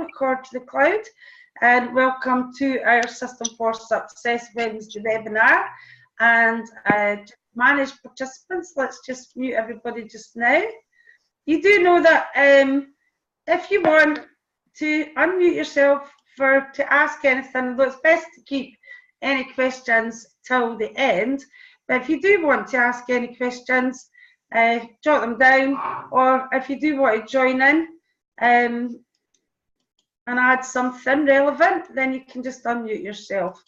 record to the cloud. And welcome to our System for Success Wednesday webinar. And manage participants, let's just mute everybody just now. You do know that if you want to unmute yourself to ask anything, though it's best to keep any questions till the end. But if you do want to ask any questions, jot them down, or if you do want to join in and add something relevant, then you can just unmute yourself.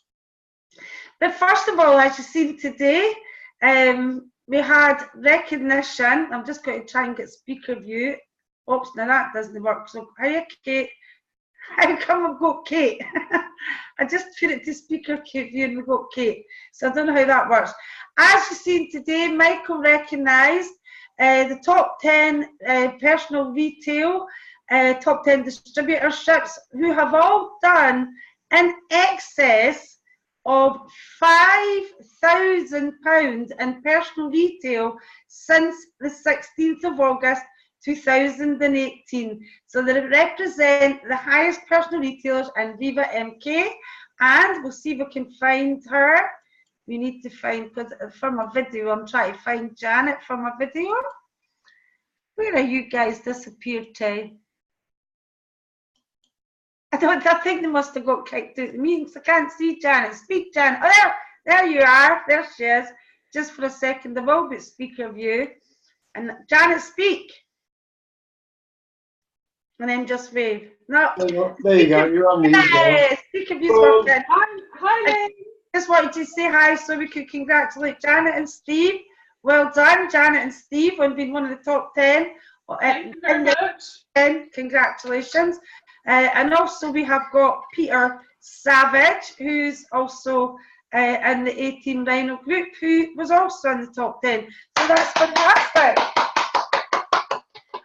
But first of all, as you've seen today, we had recognition. I'm just going to try and get speaker view. Oops, now that doesn't work. So, hiya, Kate. How come I've got Kate? I just put it to speaker view and we've got Kate. So I don't know how that works. As you've seen today, Michael recognised the top 10 personal retail, top 10 distributorships who have all done in excess of £5,000 in personal retail since the 16th of August 2018. So they represent the highest personal retailers in Viva MK, and we'll see if we can find her. We need to find, because from a video, I'm trying to find Janet from a video. Where are you guys disappeared to? I think they must have got kicked out of the meeting, so I can't see Janet. Speak, Janet. Oh, there you are. There she is. Just for a second, they've all got speaker view. And Janet, speak. And then just wave. No. There you go. You're on mute. Yes, speaker view's working. Hi. Just wanted to say hi so we could congratulate Janet and Steve. Well done, Janet and Steve, on being one of the top 10. Thank you very much. Congratulations. And also we have got Peter Savage, who's also in the 18 Rhino group, who was also in the top 10. So that's fantastic.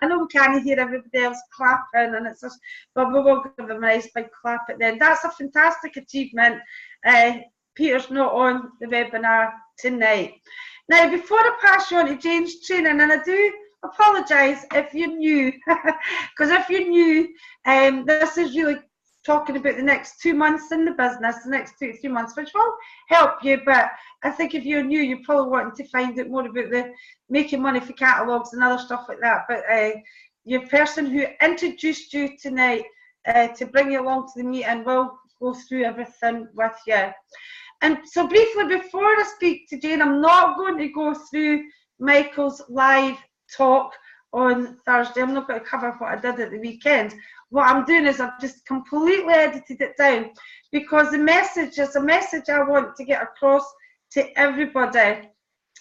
I know we can't hear everybody else clapping, and it's just, but we will give them a nice big clap at the end. That's a fantastic achievement. Peter's not on the webinar tonight. Now, before I pass you on to Jane's training, and I do apologise if you're new, because if you're new, this is really talking about the next 2 months in the business, the next 2 to 3 months, which will help you. But I think if you're new, you're probably wanting to find out more about the making money for catalogues and other stuff like that. But your person who introduced you tonight to bring you along to the meeting will go through everything with you. And so briefly, before I speak to Jane, I'm not going to go through Michael's live talk on Thursday. I'm not going to cover what I did at the weekend. What I'm doing is I've just completely edited it down, because the message is a message I want to get across to everybody.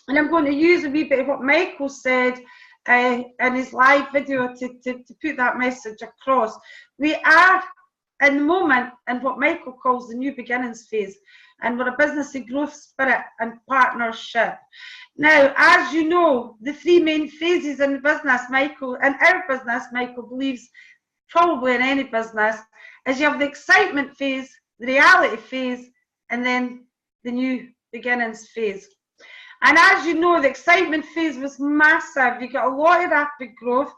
And I'm going to use a wee bit of what Michael said in his live video to put that message across. We are in the moment in what Michael calls the new beginnings phase, and we're a business of growth, spirit and partnership. Now, as you know, the three main phases in the business, Michael, in our business, Michael believes, probably in any business, is you have the excitement phase, the reality phase, and then the new beginnings phase. And as you know, the excitement phase was massive. You got a lot of rapid growth.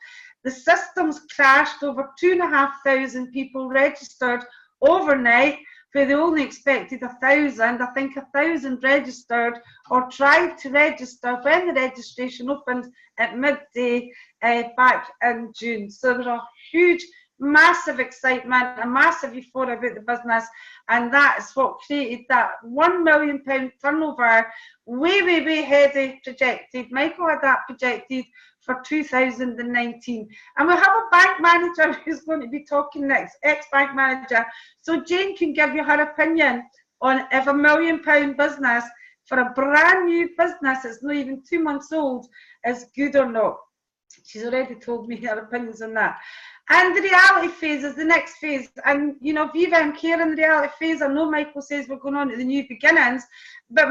The systems crashed. Over 2,500 people registered overnight, where they only expected 1,000. I think 1,000 registered or tried to register when the registration opened at midday back in June. So there was a huge, massive excitement, a massive euphoria about the business, and that is what created that £1 million turnover, way ahead projected. Michael had that projected for 2019. And we'll have a bank manager who's going to be talking next, ex-bank manager. So Jane can give you her opinion on if £1 million business for a brand new business that's not even 2 months old is good or not. She's already told me her opinions on that. And the reality phase is the next phase. And, you know, Viva MK in the reality phase, I know Michael says we're going on to the new beginnings, but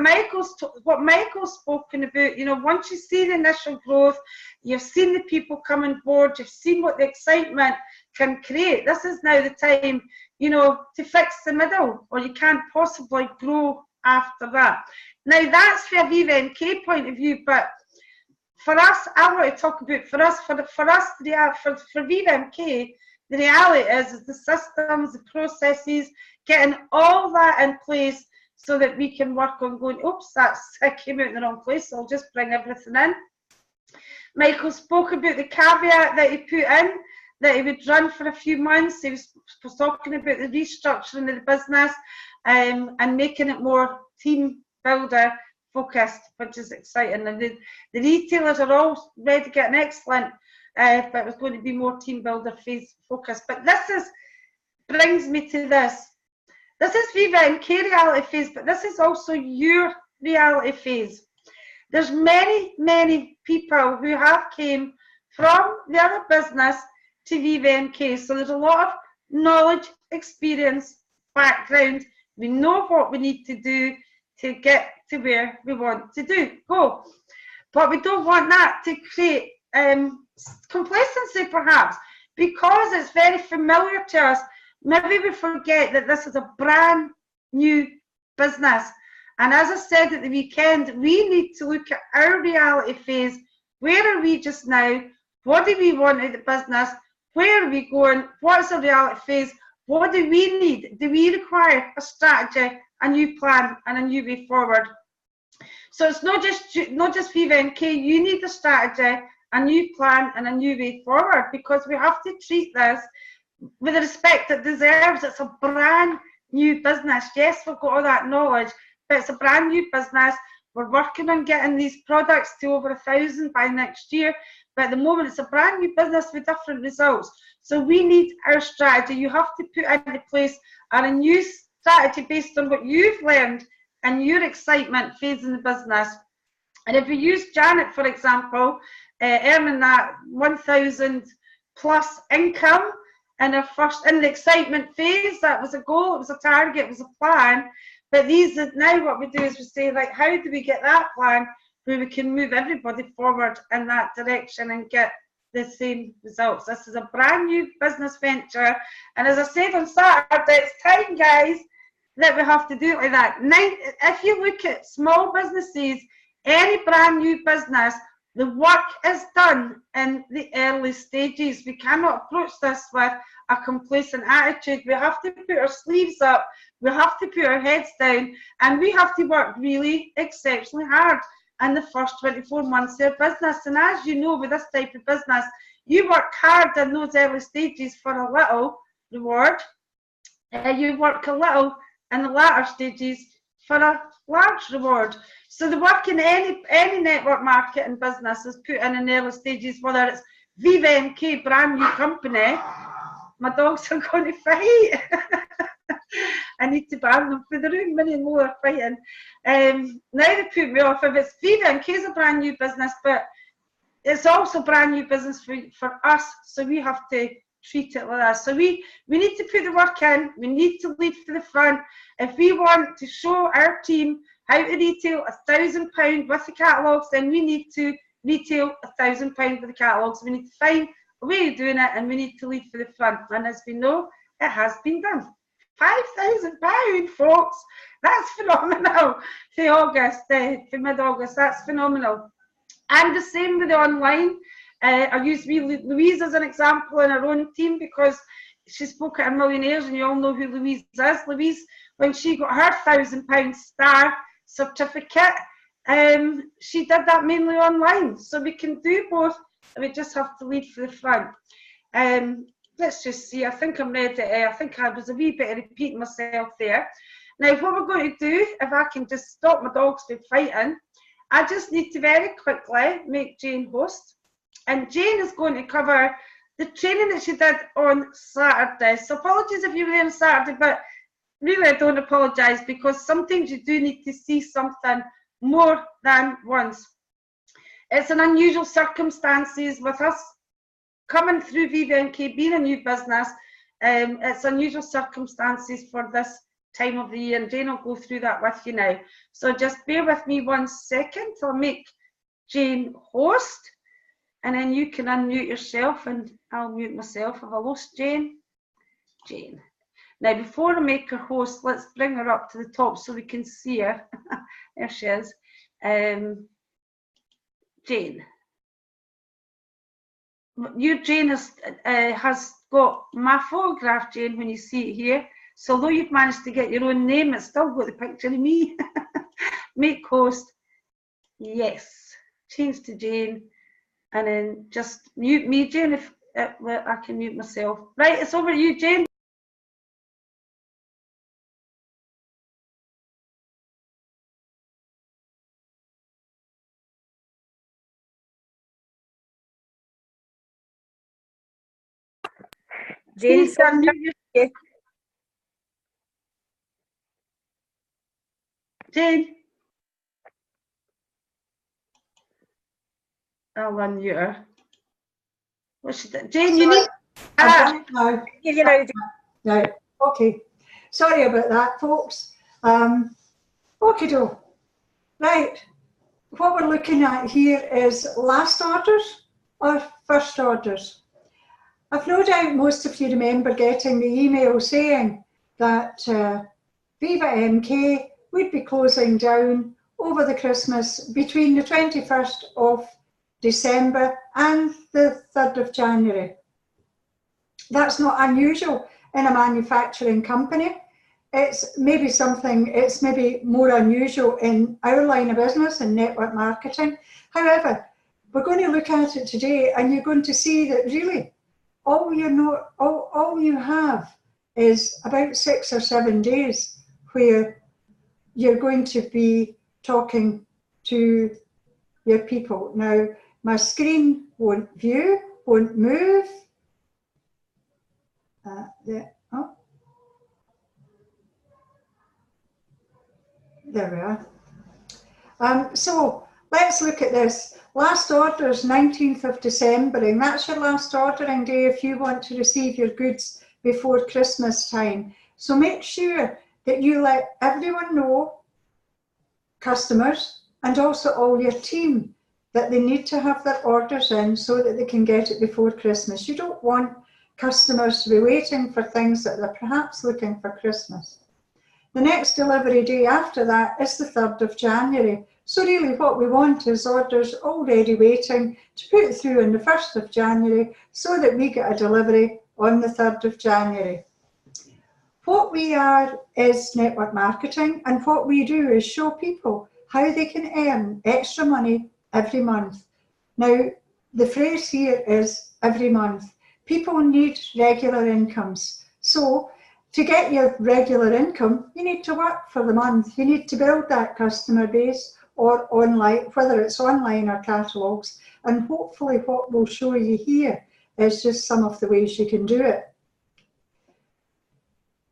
what Michael's spoken about, you know, once you see the initial growth, you've seen the people come on board, you've seen what the excitement can create. This is now the time, you know, to fix the middle, or you can't possibly grow after that. Now, that's from a Viva MK point of view, but for us, I want to talk about, for Viva MK, the reality is the systems, the processes, getting all that in place so that we can work on going, oops, I came out in the wrong place, so I'll just bring everything in. Michael spoke about the caveat that he put in, that he would run for a few months. He was talking about the restructuring of the business and making it more team builder focused, which is exciting. And the retailers are all ready getting excellent, but it was going to be more team builder phase focused. But brings me to this. This is Viva NK reality phase, but this is also your reality phase. There's many, many people who have came from the other business to Viva NK. So there's a lot of knowledge, experience, background. We know what we need to do to get to where we want to go. But we don't want that to create complacency, perhaps, because it's very familiar to us. Maybe we forget that this is a brand new business. And as I said at the weekend, we need to look at our reality phase. Where are we just now? What do we want in the business? Where are we going? What's the reality phase? What do we need? Do we require a strategy, a new plan, and a new way forward? So it's not just Viva NK. You need a strategy, a new plan, and a new way forward, because we have to treat this with the respect it deserves. It's a brand new business. Yes, we've got all that knowledge, but it's a brand new business. We're working on getting these products to over 1,000 by next year. But at the moment, it's a brand new business with different results. So we need our strategy. You have to put into place a new strategy based on what you've learned and your excitement phase in the business. And if we use Janet, for example, earning that 1,000 plus income in the excitement phase, that was a goal, it was a target, it was a plan. But now what we do is we say, like, how do we get that plan where we can move everybody forward in that direction and get the same results? This is a brand new business venture. And as I said on Saturday, it's time, guys, that we have to do it like that. If you look at small businesses, any brand new business, the work is done in the early stages. We cannot approach this with a complacent attitude. We have to put our sleeves up, we have to put our heads down, and we have to work really exceptionally hard in the first 24 months of our business. And as you know, with this type of business, you work hard in those early stages for a little reward. You work a little in the latter stages for a large reward. So the work in any network marketing business is put in early stages, whether it's Viva NK, brand new company. My dogs are going to fight. I need to ban them for the room, many more are fighting. Now they put me off. If it's Viva NK, is a brand new business, but it's also brand new business for us, so we have to treat it like that. So we need to put the work in, we need to lead to the front. If we want to show our team how to retail £1,000 with the catalogues, then we need to retail £1,000 with the catalogues. We need to find a way of doing it, and we need to lead for the front. And as we know, it has been done. £5,000, folks. That's phenomenal. For August, for mid-August, that's phenomenal. And the same with the online. I use Louise as an example in our own team, because she spoke at a Millionaires, and you all know who Louise is. Louise, when she got her £1,000 star certificate, she did that mainly online. So we can do both, and we just have to lead for the front. Let's just see. I think I'm ready. I think I was a wee bit repeating myself there. Now, what we're going to do, if I can just stop my dogs from fighting, I just need to very quickly make Jane host. And Jane is going to cover the training that she did on Saturday. So apologies if you were there on Saturday, but really I don't apologise, because sometimes you do need to see something more than once. It's an unusual circumstances with us coming through Viva NK, being a new business. It's unusual circumstances for this time of the year, and Jane will go through that with you now. So just bear with me 1 second. I'll make Jane host, and then you can unmute yourself, and I'll mute myself. Have I lost Jane? Jane. Now, before I make her host, let's bring her up to the top so we can see her. There she is. Jane. Your Jane has got my photograph, Jane, when you see it here. So although you've managed to get your own name, it's still got the picture of me. Make host. Yes. Change to Jane. And then just mute me, Jane, if I can mute myself. Right, it's over to you, Jane. Jane, Please unmute you. Jane. I'll unmute her. What's she doing? Jane, you need. No. you know, No. Okay. Sorry about that, folks. Okay, right. What we're looking at here is last orders or first orders. I've no doubt most of you remember getting the email saying that Viva MK would be closing down over the Christmas between the 21st of December and the 3rd of January. That's not unusual in a manufacturing company. It's maybe more unusual in our line of business and network marketing. However, we're going to look at it today and you're going to see that really all you have is about 6 or 7 days where you're going to be talking to your people. Now, my screen won't move. There we are. So let's look at this. Last order is 19th of December, and that's your last ordering day if you want to receive your goods before Christmas time. So make sure that you let everyone know, customers, and also all your team, that they need to have their orders in so that they can get it before Christmas. You don't want customers to be waiting for things that they're perhaps looking for Christmas. The next delivery day after that is the 3rd of January. So really what we want is orders already waiting to put through on the 1st of January so that we get a delivery on the 3rd of January. What we are is network marketing, and what we do is show people how they can earn extra money every month. Now, the phrase here is every month. People need regular incomes. So to get your regular income, you need to work for the month. You need to build that customer base or online, whether it's online or catalogues. And hopefully what we'll show you here is just some of the ways you can do it.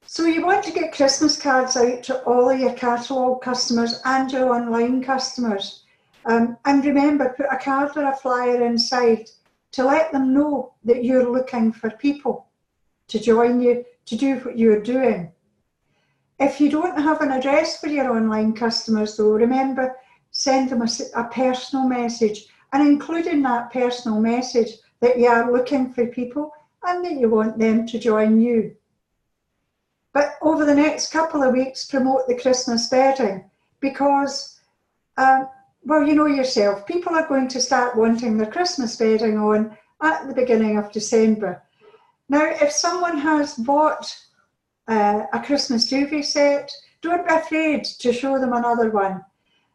So you want to get Christmas cards out to all of your catalogue customers and your online customers. And remember, put a card or a flyer inside to let them know that you're looking for people to join you, to do what you're doing. If you don't have an address for your online customers though, remember, send them a personal message and include in that personal message that you are looking for people and that you want them to join you. But over the next couple of weeks, promote the Christmas bedding because, well, you know yourself, people are going to start wanting their Christmas bedding on at the beginning of December. Now, if someone has bought a Christmas duvet set, don't be afraid to show them another one.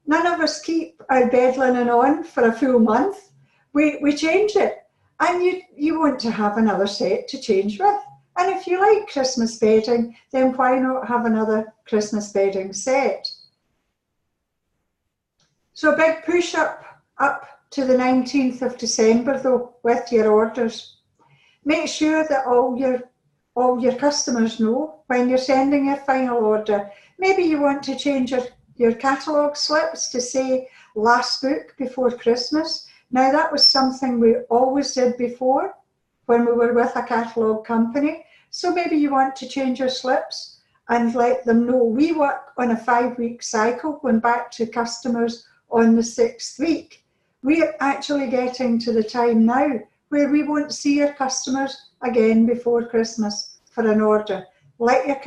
None of us keep our bed linen on for a full month. We change it, and you want to have another set to change with. And if you like Christmas bedding, then why not have another Christmas bedding set? So a big push up to the 19th of December though with your orders. Make sure that all your customers know when you're sending your final order. Maybe you want to change your catalogue slips to say last book before Christmas. Now that was something we always did before when we were with a catalogue company. So maybe you want to change your slips and let them know. We work on a 5-week cycle going back to customers on the 6th week. We're actually getting to the time now where we won't see your customers again before Christmas for an order. Let your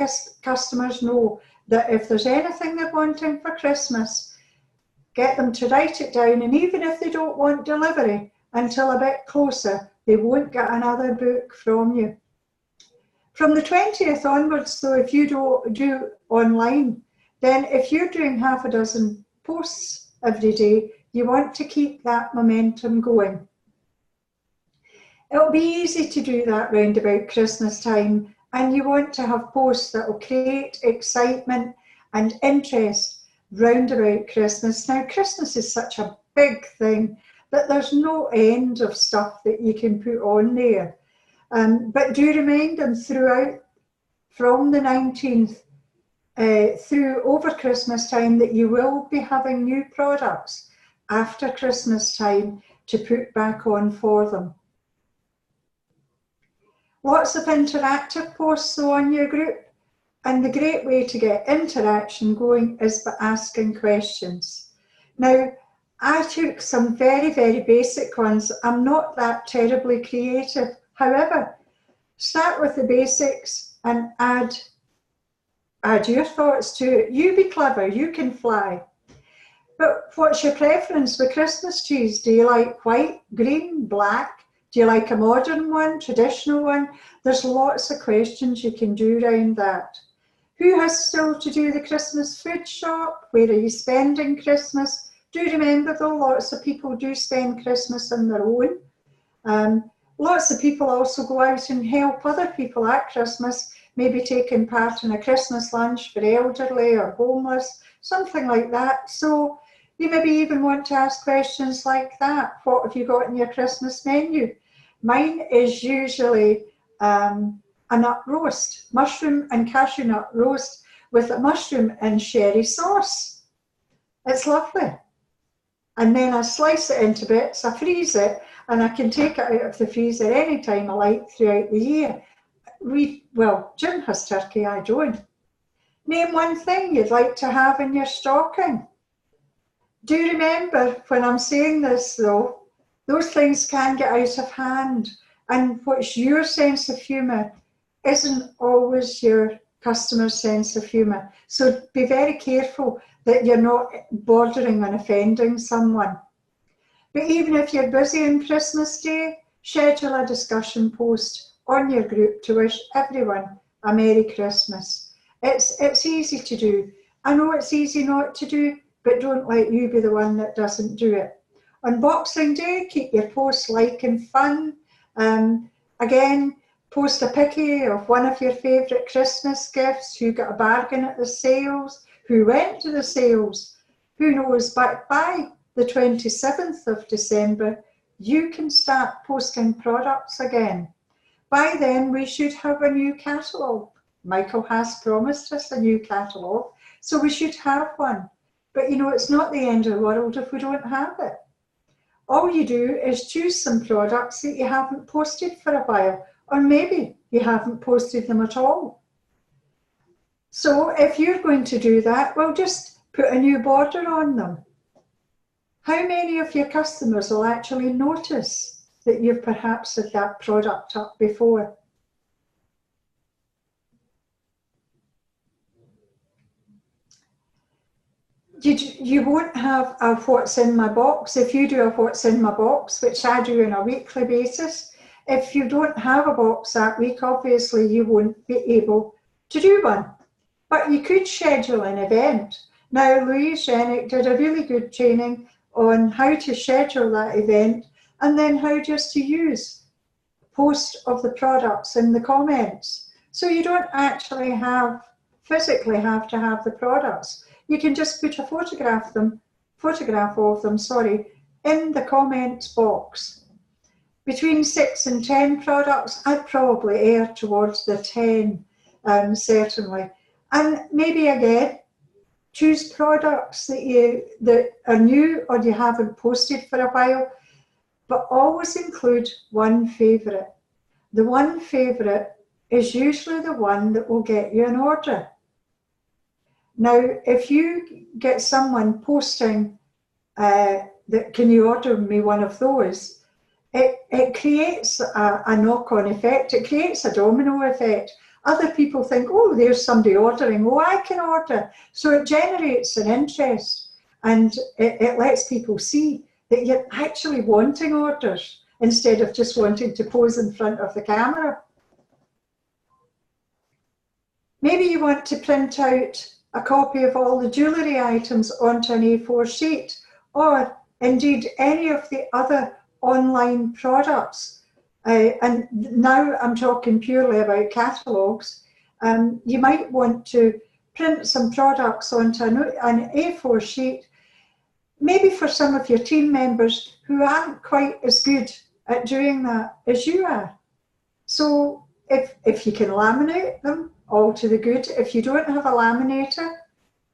customers know that if there's anything they're wanting for Christmas, get them to write it down, and even if they don't want delivery until a bit closer, they won't get another book from you. From the 20th onwards, though, if you do online, then if you're doing half a dozen posts every day, you want to keep that momentum going. It'll be easy to do that round about Christmas time, and you want to have posts that will create excitement and interest round about Christmas. Now, Christmas is such a big thing that there's no end of stuff that you can put on there. But do remind them throughout, from the 19th through over Christmas time, that you will be having new products after Christmas time to put back on for them. Lots of interactive posts though on your group, and the great way to get interaction going is by asking questions. Now, I took some very, very basic ones. I'm not that terribly creative. However, start with the basics and add your thoughts to it. You be clever, you can fly. But what's your preference with Christmas trees? Do you like white, green, black? Do you like a modern one, traditional one? There's lots of questions you can do around that. Who has still to do the Christmas food shop? Where are you spending Christmas? Do remember though, lots of people do spend Christmas on their own. Lots of people also go out and help other people at Christmas, maybe taking part in a Christmas lunch for elderly or homeless, something like that. So you maybe even want to ask questions like that. What have you got in your Christmas menu? Mine is usually a nut roast, mushroom and cashew nut roast with a mushroom and sherry sauce. It's lovely. And then I slice it into bits, I freeze it, and I can take it out of the freezer anytime I like throughout the year. Jim has turkey, I don't. Name one thing you'd like to have in your stocking. Do remember, when I'm saying this though, those things can get out of hand, and what's your sense of humour isn't always your customer's sense of humour. So be very careful that you're not bordering on offending someone. But even if you're busy on Christmas Day, schedule a discussion post on your group to wish everyone a Merry Christmas. It's easy to do. I know it's easy not to do, but don't let you be the one that doesn't do it. On Boxing Day, keep your posts light and fun. Again, post a picture of one of your favourite Christmas gifts, who got a bargain at the sales, who went to the sales. Who knows, but by the 27th of December, you can start posting products again. By then, we should have a new catalogue. Michael has promised us a new catalogue, so we should have one. But you know, it's not the end of the world if we don't have it. All you do is choose some products that you haven't posted for a while, or maybe you haven't posted them at all. So if you're going to do that, well, just put a new border on them. How many of your customers will actually notice that you've perhaps had that product up before? You won't have a what's in my box. If you do a what's in my box, which I do on a weekly basis, if you don't have a box that week, obviously you won't be able to do one. But you could schedule an event. Now, Louise Rennick did a really good training on how to schedule that event, and then how just to use post of the products in the comments. So you don't actually physically have to have the products. You can just put a photograph of them, in the comments box. Between 6 and 10 products, I'd probably err towards the 10, certainly. And maybe again, choose products that are new or you haven't posted for a while, but always include one favourite. The one favourite is usually the one that will get you an order. Now, if you get someone posting that, can you order me one of those, it creates a knock-on effect. It creates a domino effect. Other people think, oh, there's somebody ordering. Oh, I can order. So it generates an interest, and it lets people see that you're actually wanting orders instead of just wanting to pose in front of the camera. Maybe you want to print out a copy of all the jewellery items onto an A4 sheet, or indeed any of the other online products. And now I'm talking purely about catalogues. You might want to print some products onto an A4 sheet, maybe for some of your team members who aren't quite as good at doing that as you are. So if you can laminate them, all to the good. If you don't have a laminator,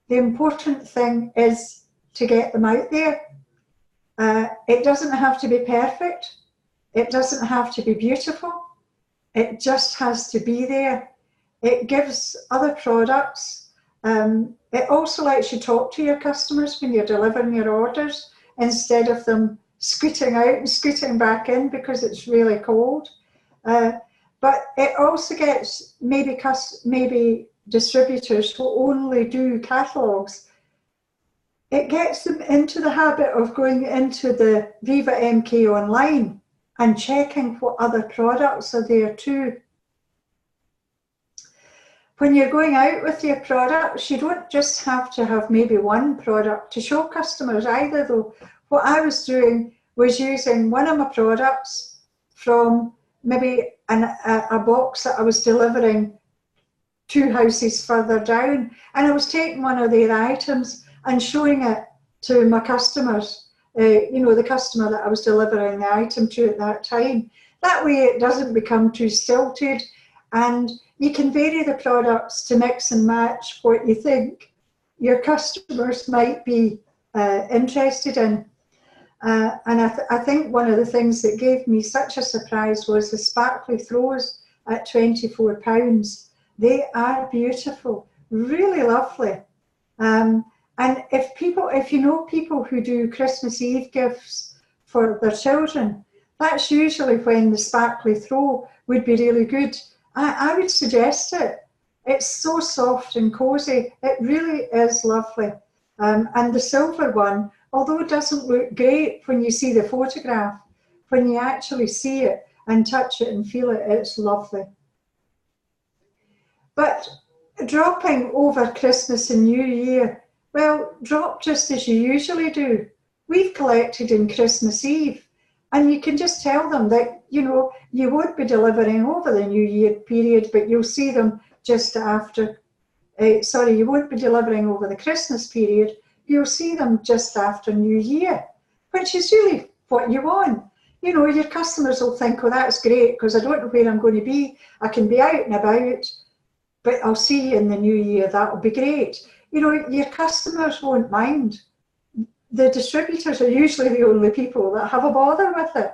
the important thing is to get them out there. It doesn't have to be perfect. It doesn't have to be beautiful. It just has to be there. It gives other products. It also lets you talk to your customers when you're delivering your orders, instead of them scooting out and scooting back in because it's really cold. But it also gets maybe distributors who only do catalogues. It gets them into the habit of going into the Viva MK online and checking what other products are there too. When you're going out with your products, you don't just have to have maybe one product to show customers either, though. What I was doing was using one of my products from maybe a box that I was delivering 2 houses further down, and I was taking one of their items and showing it to my customers, the customer that I was delivering the item to at that time. That way it doesn't become too stilted, and you can vary the products to mix and match what you think your customers might be interested in. And I think one of the things that gave me such a surprise was the sparkly throws at £24. They are beautiful, really lovely. And if you know people who do Christmas Eve gifts for their children, that's usually when the sparkly throw would be really good. I would suggest it. It's so soft and cozy. It really is lovely. And the silver one, although it doesn't look great when you see the photograph, when you actually see it and touch it and feel it, it's lovely. But dropping over Christmas and New Year, well, drop just as you usually do. We've collected in Christmas Eve, and you can just tell them that, you won't be delivering over the New Year period, but you'll see them just after, you won't be delivering over the Christmas period, you'll see them just after New Year, which is really what you want. Your customers will think, oh, that's great, because I don't know where I'm going to be. I can be out and about, but I'll see you in the new year. That'll be great. Your customers won't mind. The distributors are usually the only people that have a bother with it.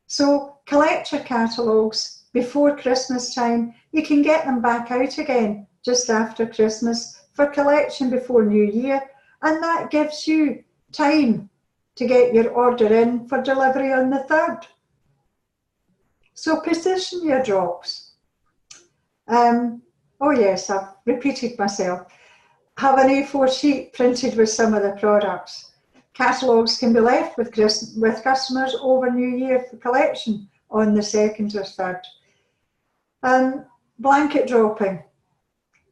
So collect your catalogues before Christmas time. You can get them back out again just after Christmas for collection before New Year, and that gives you time to get your order in for delivery on the 3rd. So position your drops. Oh yes, I've repeated myself. Have an A4 sheet printed with some of the products. Catalogues can be left with customers over New Year for collection on the 2nd or 3rd. Blanket dropping.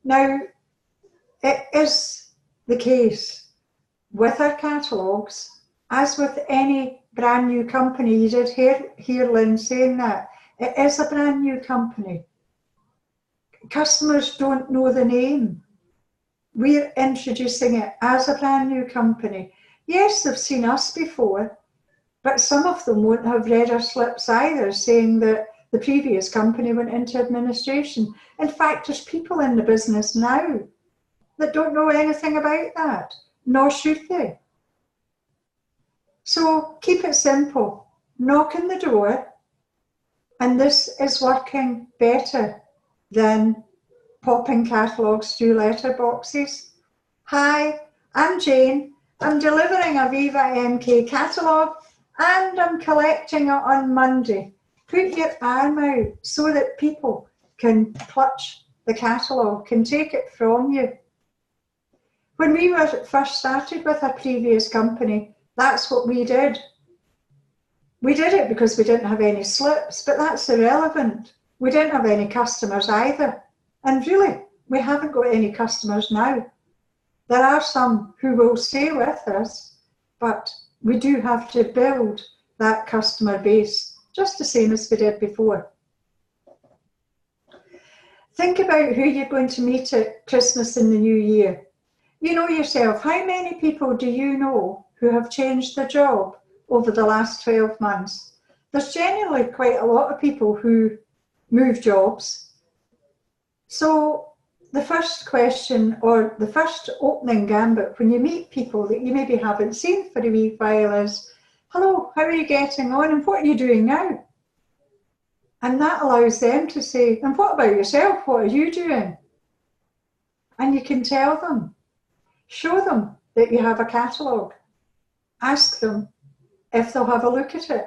Now, it is the case with our catalogues, as with any brand new company. You did hear Lynn saying that. It is a brand new company. Customers don't know the name. We're introducing it as a brand new company. Yes, they've seen us before, but some of them won't have read our slips either, saying that the previous company went into administration. In fact, there's people in the business now that don't know anything about that, nor should they. So keep it simple. Knock on the door, and this is working better than popping catalogues through letterboxes. Hi, I'm Jane. I'm delivering a Viva MK catalogue, and I'm collecting it on Monday. Put your arm out so that people can clutch the catalogue, can take it from you. When we first started with our previous company, that's what we did. We did it because we didn't have any slips, but that's irrelevant. We didn't have any customers either. And really, we haven't got any customers now. There are some who will stay with us, but we do have to build that customer base, just the same as we did before. Think about who you're going to meet at Christmas and the New Year. You know yourself, how many people do you know who have changed their job over the last 12 months? There's generally quite a lot of people who move jobs. So the first question, or the first opening gambit when you meet people that you maybe haven't seen for a wee while is, hello, how are you getting on and what are you doing now? And that allows them to say, and what about yourself? What are you doing? And you can tell them, show them that you have a catalogue. Ask them if they'll have a look at it.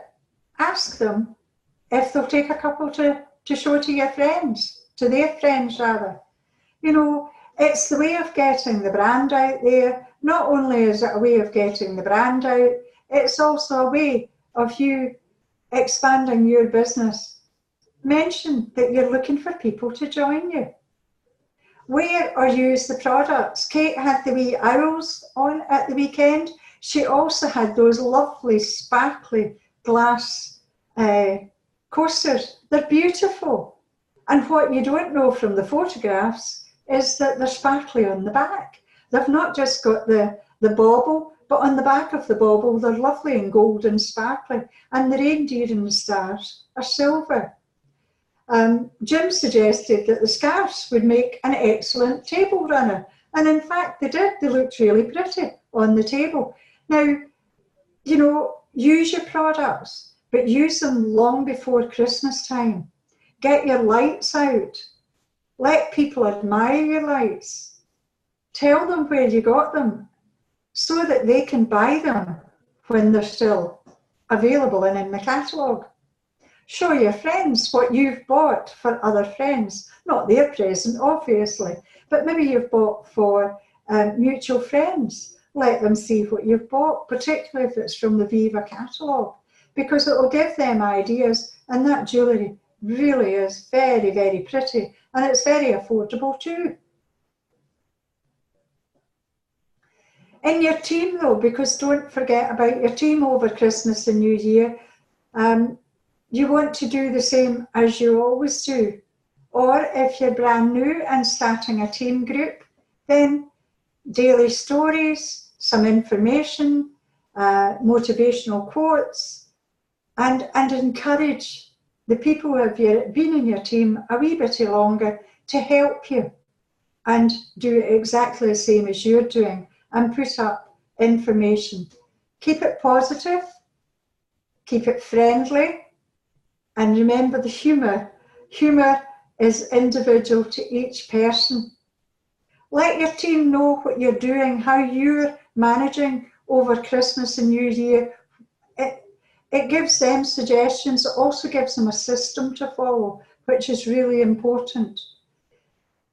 Ask them if they'll take a couple to show to your friends, to their friends rather. You know, it's the way of getting the brand out there. Not only is it a way of getting the brand out, it's also a way of you expanding your business. Mention that you're looking for people to join you. Wear or use the products. Kate had the wee owls on at the weekend. She also had those lovely sparkly glass coasters. They're beautiful. And what you don't know from the photographs is that they're sparkly on the back. They've not just got the bauble, but on the back of the bauble, they're lovely and gold and sparkly. And the reindeer and the stars are silver. Jim suggested that the scarves would make an excellent table runner. And in fact, they did. They looked really pretty on the table. Now, you know, use your products, but use them long before Christmas time. Get your lights out. Let people admire your lights. Tell them where you got them so that they can buy them when they're still available and in the catalogue. Show your friends what you've bought for other friends. Not their present, obviously, but maybe you've bought for mutual friends. Let them see what you've bought, particularly if it's from the Viva catalogue, because it will give them ideas, and that jewellery really is very, very pretty, and it's very affordable too. In your team though, because don't forget about your team over Christmas and New Year, you want to do the same as you always do. Or if you're brand new and starting a team group, then daily stories, some information, motivational quotes, and encourage the people who have been in your team a wee bit longer to help you and do exactly the same as you're doing and put up information. Keep it positive, keep it friendly, and remember the humour. Humour is individual to each person. Let your team know what you're doing, how you're managing over Christmas and New Year. It gives them suggestions. It also gives them a system to follow, which is really important.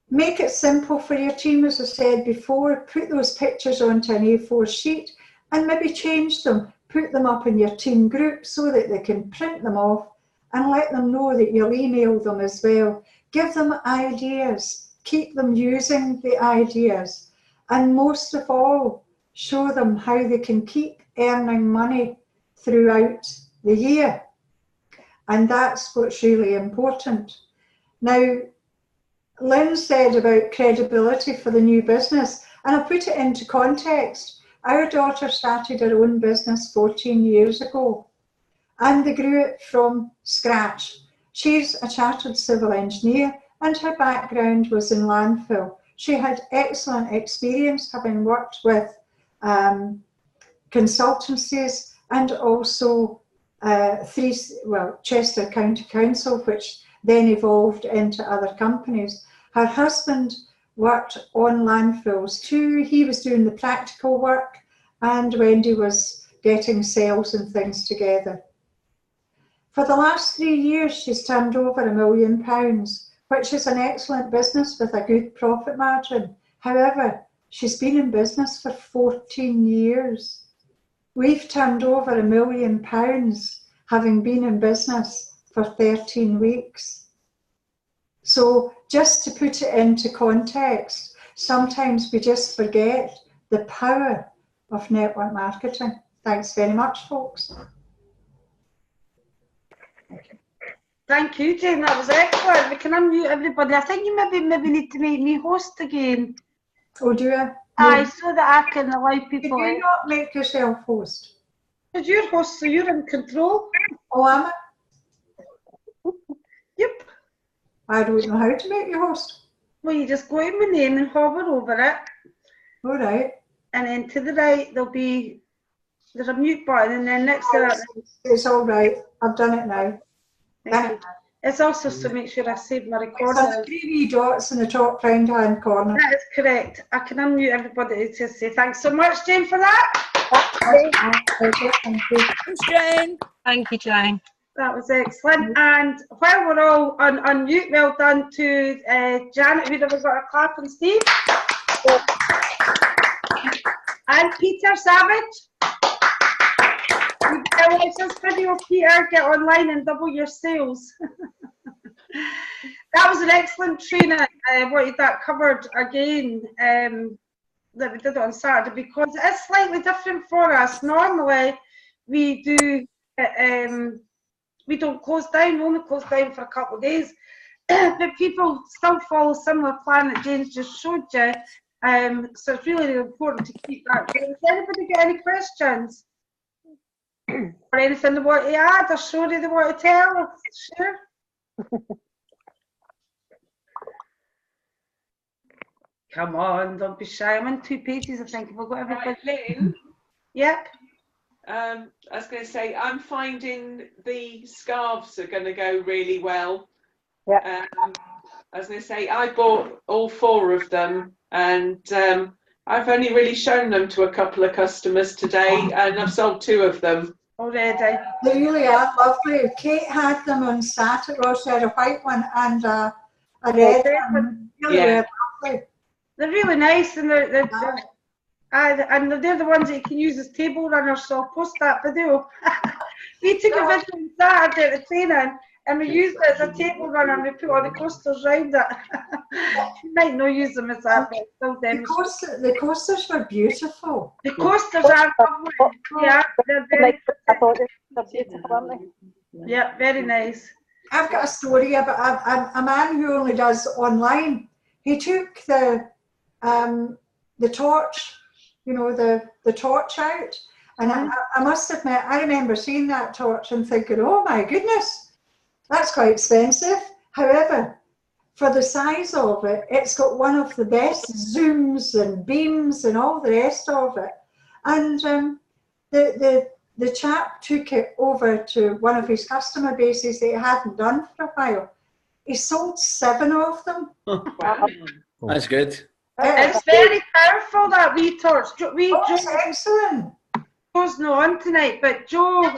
Make it simple for your team, as I said before. Put those pictures onto an A4 sheet and maybe change them. Put them up in your team group so that they can print them off and let them know that you'll email them as well. Give them ideas. Keep them using the ideas. And most of all, show them how they can keep earning money throughout the year. And that's what's really important. Now, Lynn said about credibility for the new business, and I'll put it into context. Our daughter started her own business 14 years ago, and they grew it from scratch. She's a chartered civil engineer, and her background was in landfill. She had excellent experience having worked with consultancies and also Chester County Council, which then evolved into other companies. Her husband worked on landfills too. He was doing the practical work, and Wendy was getting sales and things together. For the last 3 years, she's turned over £1 million, which is an excellent business with a good profit margin. However, she's been in business for 14 years. We've turned over £1 million, having been in business for 13 weeks. So just to put it into context, sometimes we just forget the power of network marketing. Thanks very much, folks. Thank you, Jane. That was excellent. We can unmute everybody. I think you maybe need to make me host again. Oh, do you? Aye, so that I can allow Did people you in. not make yourself host? Because you're host, so you're in control. Oh, am I? Yep. I don't know how to make you host. Well, you just go in my name and hover over it. All right. And then to the right, there's a mute button, and then next to that, It's all right. I've done it now. thank you. It's also to make sure I save my So recording. the 3 wee dots in the top right hand corner. That is correct. I can unmute everybody to say thanks so much, Jane, for that. Thank you. Thanks, Jane. Thank you, Jane. That was excellent. And while we're all on mute, well done to Janet, who'd ever got a clap, and Steve. And Peter Savage. Watch this video, Peter. Get online and double your sales. That was an excellent training. I wanted that covered again, that we did it on Saturday, because it is slightly different for us. Normally, we do, we don't close down, we only close down for a couple of days. But people still follow a similar plan that James just showed you. So it's really important to keep that going. Does anybody get any questions? Or anything they want to add, or story they want to tell, or share? Come on, don't be shy. I'm on 2 pages, I think. Have I got everybody? Right, Lynn, Yep. I was going to say, I'm finding the scarves are going to go really well. Yeah. I was going to say, I bought all 4 of them, and I've only really shown them to a couple of customers today, and I've sold 2 of them. Already. They really are lovely. Kate had them on Saturday. Well, she had a white one and a red one. Really, Yeah. really lovely. They're really nice, and they're the ones that you can use as table runners, so I'll post that video. We took a video on Saturday at the training, and we used it as a table runner, and we put all the coasters around it. You might not use them as that, but still demonstrate. The coasters were beautiful. The coasters are lovely. Yeah, they're very, I thought they're beautiful, aren't they? yeah, very nice. I've got a story about a man who only does online. He took the torch, you know, the torch out, and I must admit, I remember seeing that torch and thinking, oh my goodness, that's quite expensive. However, for the size of it, it's got one of the best zooms and beams and all the rest of it. And the chap took it over to one of his customer bases that he hadn't done for a while. He sold 7 of them. Wow. That's good. It's very powerful, that wee torch. That's excellent. Joe's not on tonight, but Joe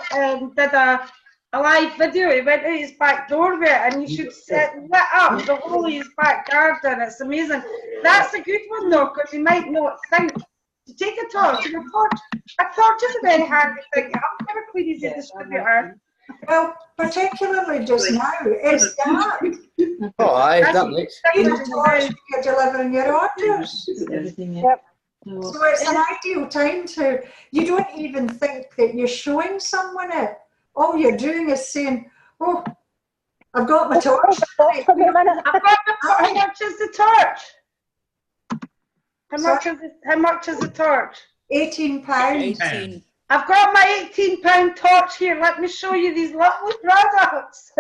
did a live video. He went out his back door with it, and you should lit up the whole of his back garden. It's amazing. That's a good one though, because you might not think to take a torch. And a torch is a very handy thing. I'm never quite easy distributor. Well, particularly just now, it's dark. Oh, aye, that makes. You're delivering your orders. Yep. So it's an ideal time to, you don't even think that you're showing someone it. All you're doing is saying, oh, I've got my torch. I've got how much is the torch? How much is the torch? £18. 18. I've got my £18 torch here. Let me show you these lovely products.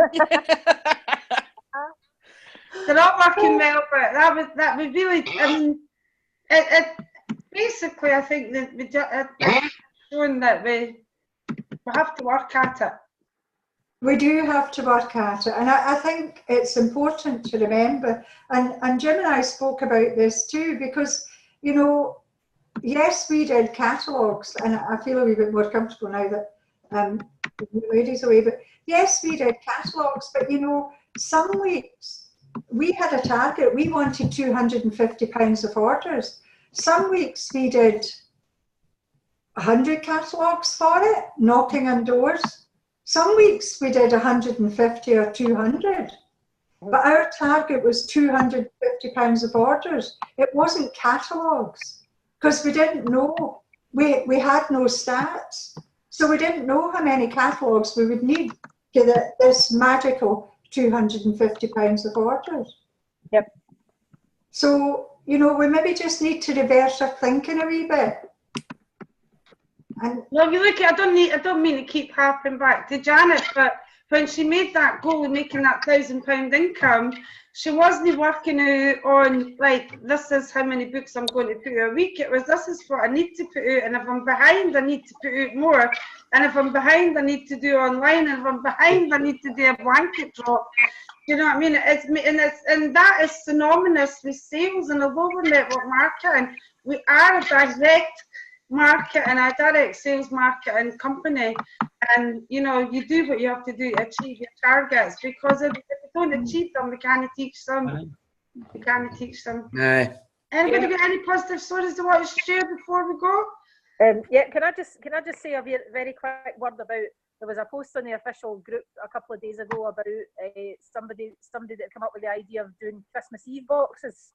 They're not working well, but that would really, I mean, it basically, I think that it's showing that we have to work at it. We do have to work at it, and I think it's important to remember, and Jim and I spoke about this too, because, you know, yes, we did catalogues, and I feel a wee bit more comfortable now that the lady's away, but yes, we did catalogues, but you know, some weeks we had a target, we wanted £250 of orders. Some weeks we did 100 catalogues for it, knocking on doors. Some weeks we did 150 or 200. But our target was £250 of orders. It wasn't catalogues because we didn't know. We had no stats. So we didn't know how many catalogues we would need to this magical £250 of orders. Yep. So, you know, we maybe just need to reverse our thinking a wee bit. And well, you look, I don't mean to keep harping back to Janet, but when she made that goal of making that £1,000 income, she wasn't working out on, like, this is how many books I'm going to put out a week. It was, this is what I need to put out, and if I'm behind, I need to put out more. And if I'm behind, I need to do online, and if I'm behind, I need to do a blanket drop. You know what I mean? And that is synonymous with sales and a lower network marketing. We are a direct market and a direct sales marketing company, and you know, you do what you have to do to achieve your targets, because if you don't achieve them, we can't teach them. We can't teach them. Aye. Anybody got any positive stories they want to share before we go? Yeah, can I just say a very quick word about, there was a post on the official group a couple of days ago about somebody that came up with the idea of doing Christmas Eve boxes.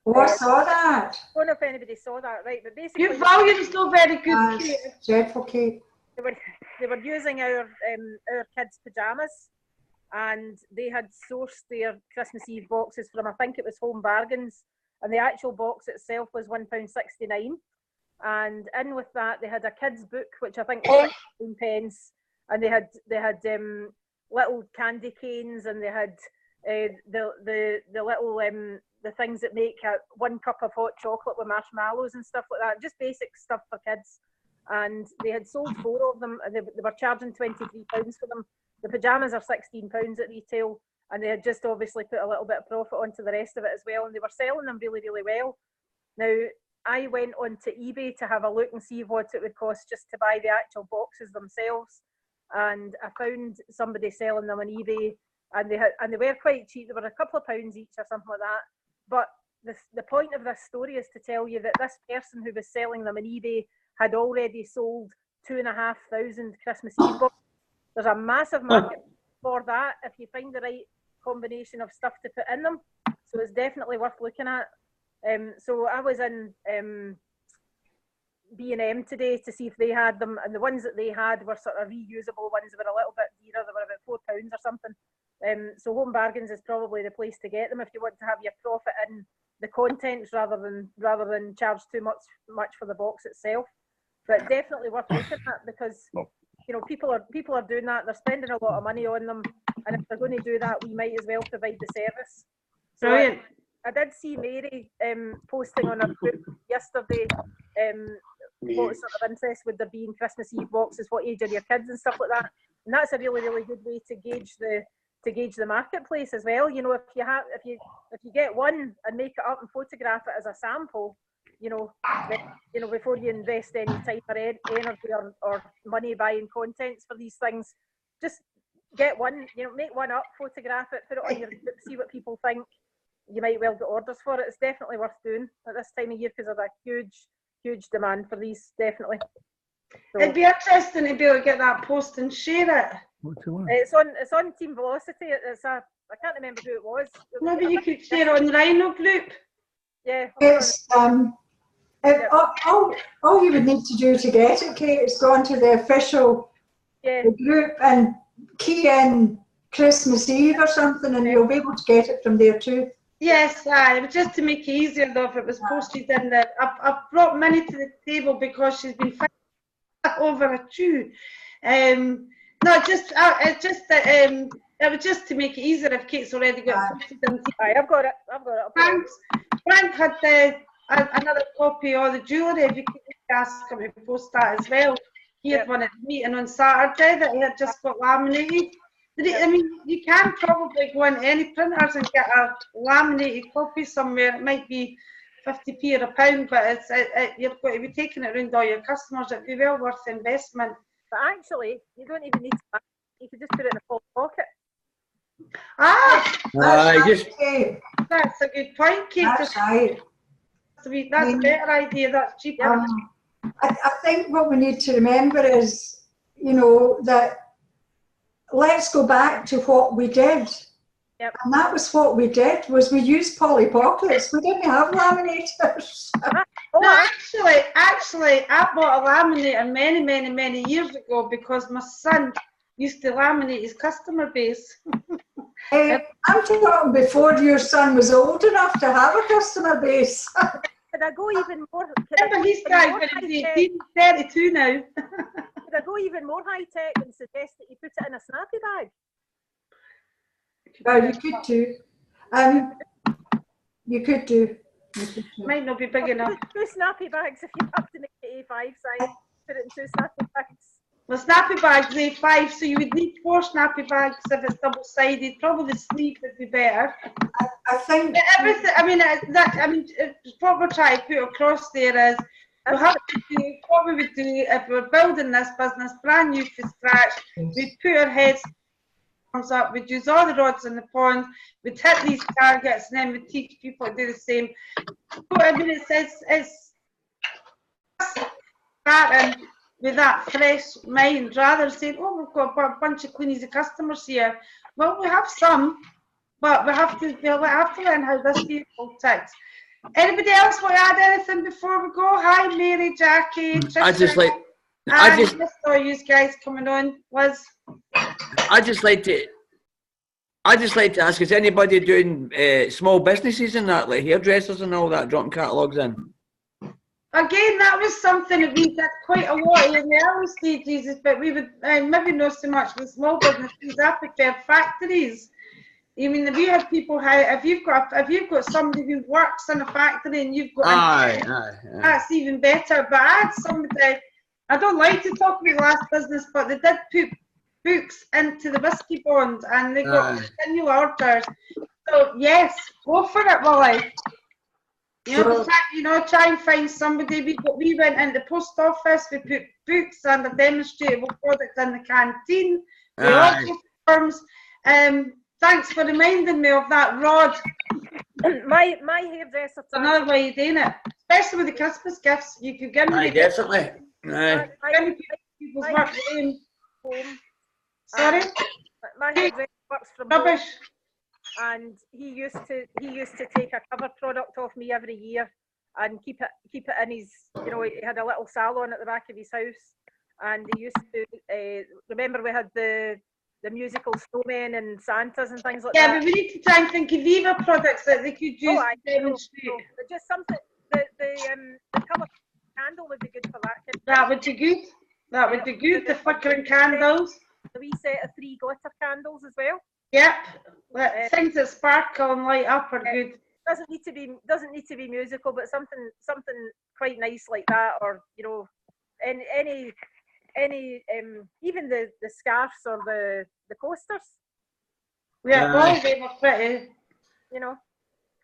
oh, I saw that. I don't know if anybody saw that, right? But basically, Your volume's not very good, Kate. Dreadful, Kate. they were using our kids' pajamas, and they had sourced their Christmas Eve boxes from, I think it was Home Bargains, and the actual box itself was £1.69. And in with that, they had a kids' book, which I think was 16 pence, and they had little candy canes, and they had the little the things that make 1 cup of hot chocolate with marshmallows and stuff like that, just basic stuff for kids. And they had sold 4 of them, and they were charging £23 for them. The pyjamas are £16 at retail, and they had just obviously put a little bit of profit onto the rest of it as well, and they were selling them really, really well. Now, I went onto eBay to have a look and see what it would cost just to buy the actual boxes themselves, and I found somebody selling them on eBay, and they were quite cheap. They were a couple of pounds each or something like that. But the point of this story is to tell you that this person who was selling them on eBay had already sold 2,500 Christmas Eve boxes. There's a massive market for that if you find the right combination of stuff to put in them. So it's definitely worth looking at. So I was in B&M today to see if they had them, and the ones that they had were sort of reusable ones that were a little bit dearer. They were about £4 or something. So Home Bargains is probably the place to get them if you want to have your profit in the contents rather than charge too much for the box itself. But definitely worth looking at, because you know, people are doing that. They're spending a lot of money on them, and if they're going to do that, we might as well provide the service. So Brilliant. I did see Mary posting on her group yesterday what sort of interest would there be in Christmas Eve boxes, what age are your kids and stuff like that. And that's a really, really good way to gauge the marketplace as well. You know, if you get one and make it up and photograph it as a sample, you know, before you invest any time or energy or money buying contents for these things, just get one, you know, make one up, photograph it, put it on your group, see what people think. You might well get orders for it. It's definitely worth doing at this time of year because there's a huge demand for these, definitely. So, it'd be interesting to be able to get that post and share it. it's on Team Velocity. I can't remember who it was. Maybe you could share it on the Rhino group. Yeah. It's all you would need to do to get it, Kate, is go onto the official group and key in Christmas Eve or something, and you'll be able to get it from there too. Yes, just to make it easier though, if it was posted in there. I've brought Minnie to the table because she's been fighting over a chew. No, it was just to make it easier if Kate's already got it posted in. I've got it. Frank had another copy of the jewellery. If you could ask him to post that as well. He had one at the meeting on Saturday that he had just got laminated. I mean, you can probably go into any printers and get a laminated copy somewhere. It might be 50p or £1, but you're going to be taking it around all your customers. It'd be well worth the investment. But actually, you don't even need to buy it. You could just put it in a full pocket. That's a good point, Kate. That's right. That's a better idea. That's cheaper. I think what we need to remember is, you know, that let's go back to what we did. And that was what we did, was we used Polly Pockets. We didn't have laminators. Oh, No, actually, I bought a laminator many years ago because my son used to laminate his customer base. I'm talking before your son was old enough to have a customer base. could I go even more? Remember, he's going to be 32 now. Could I go even more high tech and suggest that you put it in a snappy bag? Well, you could do. You could do. Might not be big enough. Two snappy bags if you have to make it A5 size. Put it in two snappy bags. Well, snappy bags A5, so you would need 4 snappy bags if it's double-sided. Probably the sleeve would be better. I think Everything. What we're trying to put across there is we have to do what we would do if we were building this business brand new from scratch. We'd put our heads up, we'd use all the rods in the pond, we'd hit these targets, and then we'd teach people to do the same. It's starting with that fresh mind rather than saying, oh, we've got a bunch of cleanies of customers here. Well, we have some, but we have to learn how this vehicle ticks. Anybody else want to add anything before we go? Hi, Mary, Jackie, Tricia. I just saw you guys coming on. Liz? I'd just like to ask, is anybody doing small businesses and that, like hairdressers and all that, dropping catalogues in? Again, that was something that we did quite a lot in the early stages, but we would maybe not so much with small businesses. I prefer factories. I mean, we have people. If you've got somebody who works in a factory and you've got, that's even better. But I had somebody. I don't like to talk about the last business, but they did put books into the whiskey bond and they got continual orders. So yes, go for it, Willie. Try and find somebody. We went in the post office, we put books and a demonstrable product in the canteen. We also firms. Thanks for reminding me of that, Rod. My hairdresser. Another way of doing it, especially with the Christmas gifts. You could give me definitely. People's work home. Sorry? My hairdresser works from rubbish. Home, and he used to take a cover product off me every year and keep it in his, he had a little salon at the back of his house, and he used to remember we had the musical snowmen and Santas and things like that. Yeah, but we need to try and think of Viva products that they could use to demonstrate. But just something, the colour candle would be good for that. That would be good. That would be good. The flickering candles. A wee set of 3 glitter candles as well. Yep. Things that sparkle and light up are good. Doesn't need to be musical, but something quite nice like that, or any even the scarves or the coasters. Yeah, all of them are pretty.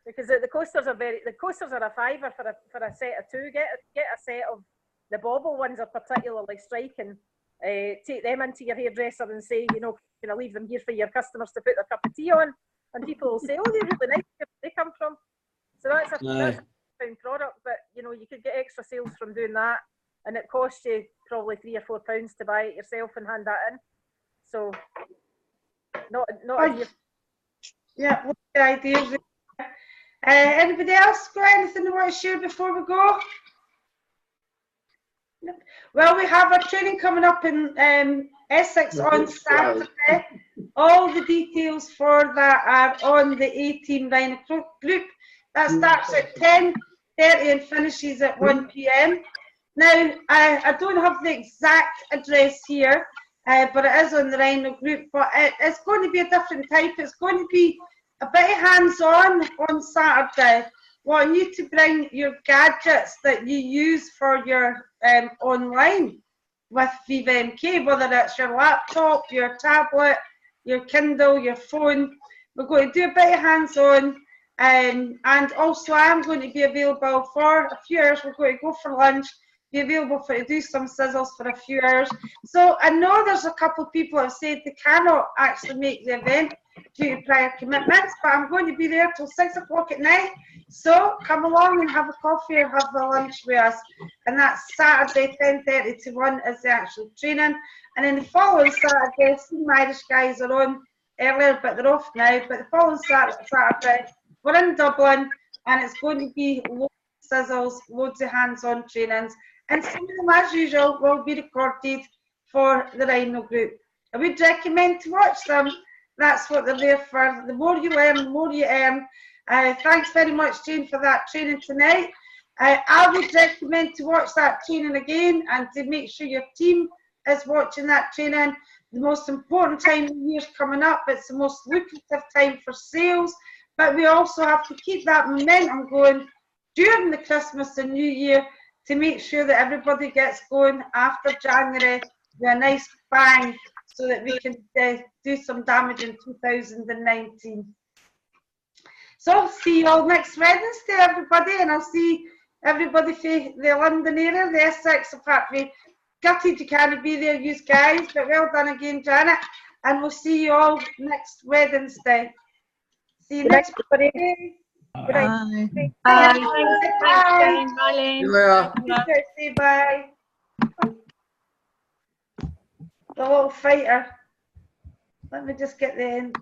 Because the coasters are a £5 for a set of 2. Get a set of the bauble ones are particularly striking. Take them into your hairdresser and say, can I leave them here for your customers to put their cup of tea on? And people will say, oh, they're really nice. Where they come from? So that's a £5 product, but you could get extra sales from doing that, and it costs you probably £3 or £4 to buy it yourself and hand that in. So not yeah, what the ideas. Anybody else got anything they want to share before we go? Well, we have a training coming up in Essex on Saturday. All the details for that are on the A-Team Rhino group. That starts at 10:30 and finishes at 1 p.m. Now, I don't have the exact address here, but it is on the Rhino group. But it's going to be a different type. It's going to be a bit hands-on on Saturday. Want you to bring your gadgets that you use for your online with Viva MK, whether it's your laptop, your tablet, your Kindle, your phone. We're going to do a bit of hands-on, and also I'm going to be available for a few hours. We're going to go for lunch, be available to do some sizzles for a few hours. So I know there's a couple of people have said they cannot actually make the event due to prior commitments, but I'm going to be there till 6 o'clock at night. So come along and have a coffee or have a lunch with us. And that's Saturday 10:30 to 1 is the actual training. And then the following Saturday, some Irish guys are on earlier, but they're off now. But the following Saturday, we're in Dublin, and it's going to be loads of sizzles, loads of hands-on trainings, and some of them, as usual, will be recorded for the Rhino Group. I would recommend to watch them. That's what they're there for. The more you learn, the more you earn. Thanks very much, Jane, for that training tonight. I would recommend to watch that training again and to make sure your team is watching that training. The most important time of the year is coming up. It's the most lucrative time for sales, but we also have to keep that momentum going during the Christmas and New Year to make sure that everybody gets going after January with a nice bang so that we can do some damage in 2019. So I'll see you all next Wednesday, everybody, and I'll see everybody from the London area, the Essex, apart from gutted you can't be there, you guys, but well done again, Janet, and we'll see you all next Wednesday. See you next Wednesday. Bye. Bye. Yeah. Bye. The little fighter. Let me just get the end.